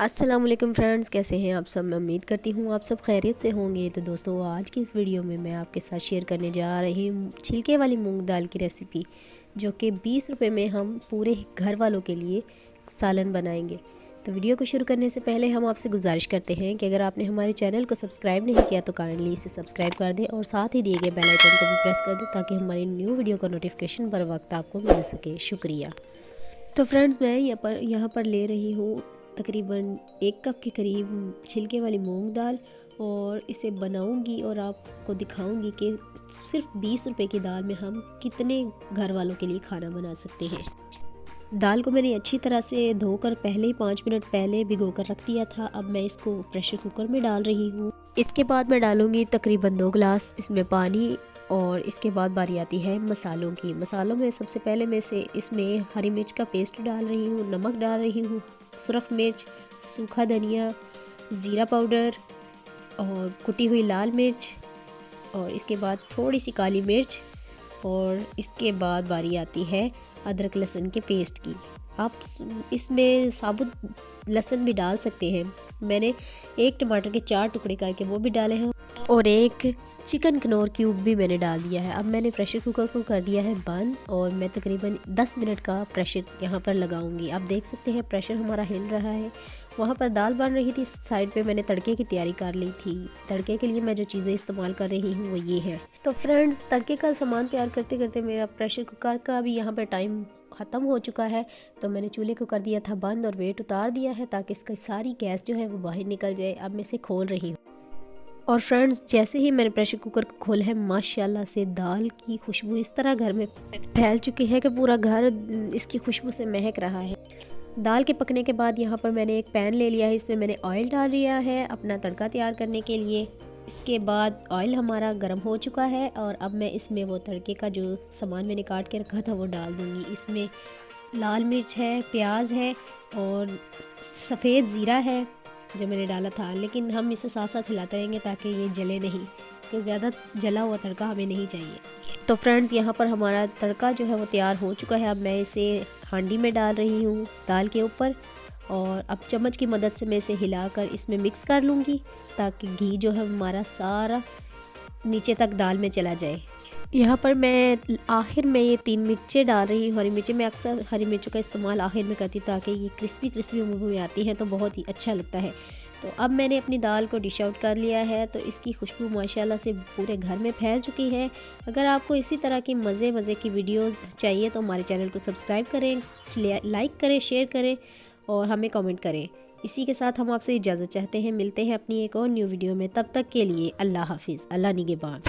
अस्सलाम वालेकुम फ्रेंड्स, कैसे हैं आप सब। मैं उम्मीद करती हूँ आप सब खैरियत से होंगे। तो दोस्तों, आज की इस वीडियो में मैं आपके साथ शेयर करने जा रही हूँ छिलके वाली मूंग दाल की रेसिपी, जो कि 20 रुपये में हम पूरे घर वालों के लिए सालन बनाएंगे। तो वीडियो को शुरू करने से पहले हम आपसे गुजारिश करते हैं कि अगर आपने हमारे चैनल को सब्सक्राइब नहीं किया तो काइंडली इसे सब्सक्राइब कर दें और साथ ही दिए गए बेल आइकन को भी प्रेस कर दें ताकि हमारी न्यू वीडियो का नोटिफिकेशन बर वक्त आपको मिल सके। शुक्रिया। तो फ्रेंड्स, मैं यहाँ पर ले रही हूँ तकरीबन 1 कप के करीब छिलके वाली मूंग दाल, और इसे बनाऊंगी और आपको दिखाऊंगी कि सिर्फ 20 रुपए की दाल में हम कितने घर वालों के लिए खाना बना सकते हैं। दाल को मैंने अच्छी तरह से धोकर पहले ही 5 मिनट पहले भिगो कर रख दिया था। अब मैं इसको प्रेशर कुकर में डाल रही हूँ। इसके बाद मैं डालूँगी तकरीबन 2 गिलास इसमें पानी, और इसके बाद बारी आती है मसालों की। मसालों में सबसे पहले मैं इसमें हरी मिर्च का पेस्ट डाल रही हूँ, नमक डाल रही हूँ, सुरख मिर्च, सूखा धनिया, ज़ीरा पाउडर और कुटी हुई लाल मिर्च, और इसके बाद थोड़ी सी काली मिर्च, और इसके बाद बारी आती है अदरक लहसुन के पेस्ट की। आप इसमें साबुत लहसुन भी डाल सकते हैं। मैंने 1 टमाटर के 4 टुकड़े करके वो भी डाले हैं, और 1 चिकन कनौर क्यूब भी मैंने डाल दिया है। अब मैंने प्रेशर कुकर को कर दिया है बंद, और मैं तकरीबन 10 मिनट का प्रेशर यहाँ पर लगाऊंगी। आप देख सकते हैं प्रेशर हमारा हिल रहा है। वहाँ पर दाल बन रही थी, साइड पे मैंने तड़के की तैयारी कर ली थी। तड़के के लिए मैं जो चीज़ें इस्तेमाल कर रही हूँ वो ये है। तो फ्रेंड्स, तड़के का सामान तैयार करते करते मेरा प्रेशर कुकर का भी यहाँ पर टाइम ख़त्म हो चुका है। तो मैंने चूल्हे को कर दिया था बंद और वेट उतार दिया है ताकि इसकी सारी गैस जो है वो बाहर निकल जाए। अब मैं इसे खोल रही हूँ, और फ्रेंड्स, जैसे ही मैंने प्रेशर कुकर को खोला है, माशाल्लाह से दाल की खुशबू इस तरह घर में फैल चुकी है कि पूरा घर इसकी खुशबू से महक रहा है। दाल के पकने के बाद यहाँ पर मैंने एक पैन ले लिया है, इसमें मैंने ऑयल डाल लिया है अपना तड़का तैयार करने के लिए। इसके बाद ऑयल हमारा गर्म हो चुका है, और अब मैं इसमें वो तड़के का जो सामान मैंने काट के रखा था वो डाल दूँगी। इसमें लाल मिर्च है, प्याज है, और सफ़ेद ज़ीरा है जो मैंने डाला था, लेकिन हम इसे साथ साथ हिलाते रहेंगे ताकि ये जले नहीं, कि ज़्यादा जला हुआ तड़का हमें नहीं चाहिए। तो फ्रेंड्स, यहाँ पर हमारा तड़का जो है वो तैयार हो चुका है। अब मैं इसे हांडी में डाल रही हूँ दाल के ऊपर, और अब चम्मच की मदद से मैं इसे हिलाकर इसमें मिक्स कर लूँगी ताकि घी जो है हमारा सारा नीचे तक दाल में चला जाए। यहाँ पर मैं आखिर में ये 3 मिर्चें डाल रही हूँ, हरी मिर्चें। मैं अक्सर हरी मिर्चों का इस्तेमाल आखिर में करती हूँ ताकि ये क्रिस्पी मुंह में आती हैं तो बहुत ही अच्छा लगता है। तो अब मैंने अपनी दाल को डिश आउट कर लिया है, तो इसकी खुशबू माशाल्लाह से पूरे घर में फैल चुकी है। अगर आपको इसी तरह की मज़े की वीडियोज़ चाहिए तो हमारे चैनल को सब्सक्राइब करें, लाइक करें, शेयर करें और हमें कमेंट करें। इसी के साथ हम आपसे इजाज़त चाहते हैं। मिलते हैं अपनी एक और न्यू वीडियो में। तब तक के लिए अल्लाह हाफिज़। अल्लाह निगहबान।